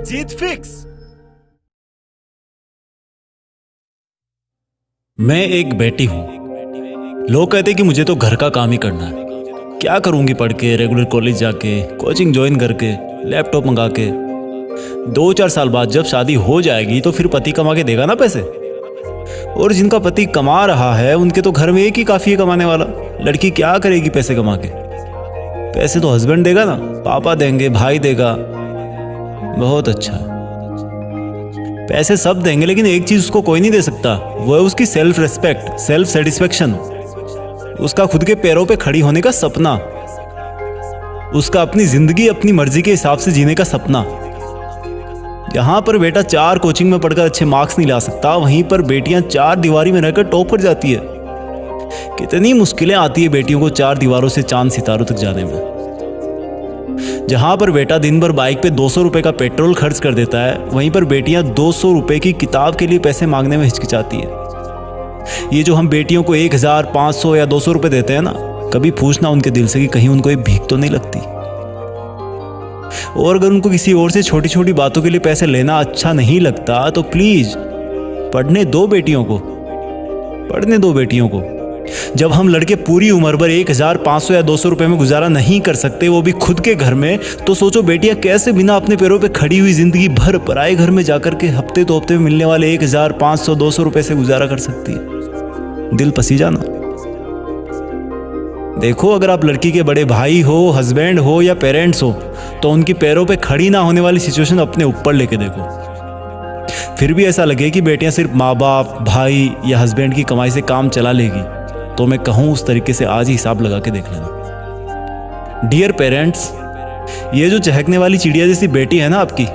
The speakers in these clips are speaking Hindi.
जीत फिक्स। मैं एक बेटी हूं। लोग कहते कि मुझे तो घर का काम ही करना है। क्या करूंगी पढ़ के, रेगुलर कॉलेज जाके, कोचिंग ज्वाइन करके, लैपटॉप मंगा के। 2-4 साल बाद जब शादी हो जाएगी तो फिर पति कमा के देगा ना पैसे। और जिनका पति कमा रहा है उनके तो घर में एक ही काफी है कमाने वाला। लड़की क्या करेगी पैसे कमा के? पैसे तो हस्बैंड देगा ना, पापा देंगे, भाई देगा। बहुत अच्छा है, पैसे सब देंगे, लेकिन एक चीज उसको कोई नहीं दे सकता, वो है उसकी सेल्फ रेस्पेक्ट, सेल्फ सेटिस्फेक्शन, उसका खुद के पैरों पे खड़ी होने का सपना, उसका अपनी जिंदगी अपनी मर्जी के हिसाब से जीने का सपना। जहां पर बेटा 4 कोचिंग में पढ़कर अच्छे मार्क्स नहीं ला सकता, वहीं पर बेटियां 4 दीवारी में रहकर टॉप कर जाती है। कितनी मुश्किलें आती है बेटियों को 4 दीवारों से चांद सितारों तक जाने में। जहां पर बेटा दिन भर बाइक पे 200 रुपए का पेट्रोल खर्च कर देता है, वहीं पर बेटियां 200 रुपए की किताब के लिए पैसे मांगने में हिचकिचाती है। ये जो हम बेटियों को 1000, 500 या 200 रुपए देते हैं ना, कभी पूछना उनके दिल से कि कहीं उनको ये भीख तो नहीं लगती। और अगर उनको किसी और से छोटी छोटी बातों के लिए पैसे लेना अच्छा नहीं लगता तो प्लीज पढ़ने दो बेटियों को, पढ़ने दो बेटियों को। जब हम लड़के पूरी उम्र भर 1000, 500 या 200 रुपए में गुजारा नहीं कर सकते, वो भी खुद के घर में, तो सोचो बेटियां कैसे बिना अपने पैरों पे खड़ी हुई जिंदगी भर पराए घर में जाकर के हफ्ते तो हफ्ते में मिलने वाले 1000, 500, 200 रुपए से गुजारा कर सकती है। दिल पसीजा ना। देखो, अगर आप लड़की के बड़े भाई हो, हस्बैंड हो या पेरेंट्स हो, तो उनकी पैरों पे खड़ी ना होने वाली सिचुएशन अपने ऊपर लेके देखो। फिर भी ऐसा लगे कि बेटियां सिर्फ माँ बाप, भाई या हस्बैंड की कमाई से काम चला लेगी, तो मैं कहूं उस तरीके से आज ही हिसाब लगा के देख लेना। डियर पेरेंट्स, ये जो चहकने वाली चिड़िया जैसी बेटी है ना आपकी,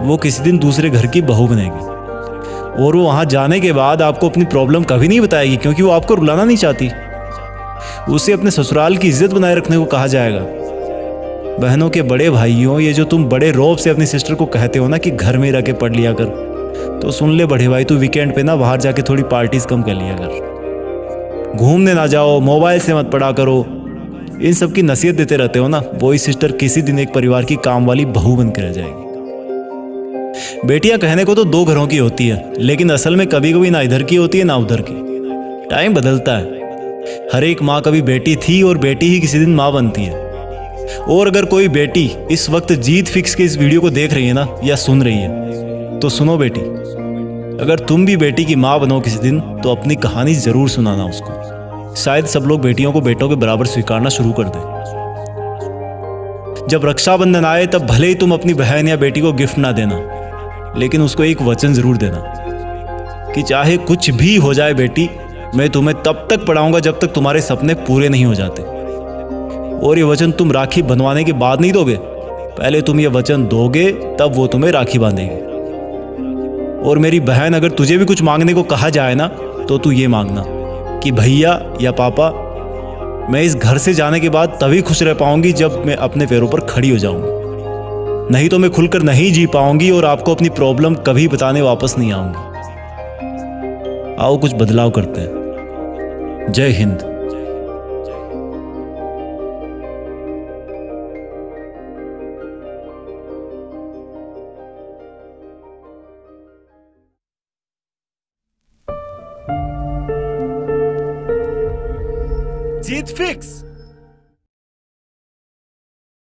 वो किसी दिन दूसरे घर की बहू बनेगी। और वो वहां जाने के बाद आपको अपनी प्रॉब्लम कभी नहीं बताएगी, क्योंकि वो आपको रुलाना नहीं चाहती। उसे अपने ससुराल की इज्जत बनाए रखने को कहा जाएगा। बहनों के बड़े भाइयों, ये जो तुम बड़े रौब से अपनी सिस्टर को कहते हो ना कि घर में रह के पढ़ लिया कर, तो सुन ले बड़े भाई, तू वीकेंड पे ना बाहर जाके थोड़ी पार्टीज कम कर लिया कर, घूमने ना जाओ, मोबाइल से मत पढ़ा करो। इन सब की नसीहत देते रहते हो ना, वही सिस्टर किसी दिन एक परिवार की काम वाली बहू बनकर रह जाएगी। बेटियां कहने को तो 2 घरों की होती है, लेकिन असल में कभी कभी ना इधर की होती है ना उधर की। टाइम बदलता है। हर एक माँ कभी बेटी थी और बेटी ही किसी दिन माँ बनती है। और अगर कोई बेटी इस वक्त जीत फिक्स के इस वीडियो को देख रही है ना, या सुन रही है, तो सुनो बेटी, अगर तुम भी बेटी की माँ बनो किसी दिन, तो अपनी कहानी जरूर सुनाना उसको। शायद सब लोग बेटियों को बेटों के बराबर स्वीकारना शुरू कर दें। जब रक्षाबंधन आए तब भले ही तुम अपनी बहन या बेटी को गिफ्ट ना देना, लेकिन उसको एक वचन जरूर देना कि चाहे कुछ भी हो जाए बेटी, मैं तुम्हें तब तक पढ़ाऊंगा जब तक तुम्हारे सपने पूरे नहीं हो जाते। और ये वचन तुम राखी बंधवाने के बाद नहीं दोगे, पहले तुम ये वचन दोगे तब वो तुम्हें राखी बांधेगी। और मेरी बहन, अगर तुझे भी कुछ मांगने को कहा जाए ना, तो तू ये मांगना कि भैया या पापा, मैं इस घर से जाने के बाद तभी खुश रह पाऊंगी जब मैं अपने पैरों पर खड़ी हो जाऊंगी, नहीं तो मैं खुलकर नहीं जी पाऊंगी और आपको अपनी प्रॉब्लम कभी बताने वापस नहीं आऊंगी। आओ कुछ बदलाव करते हैं। जय हिंद। जीत फिक्स।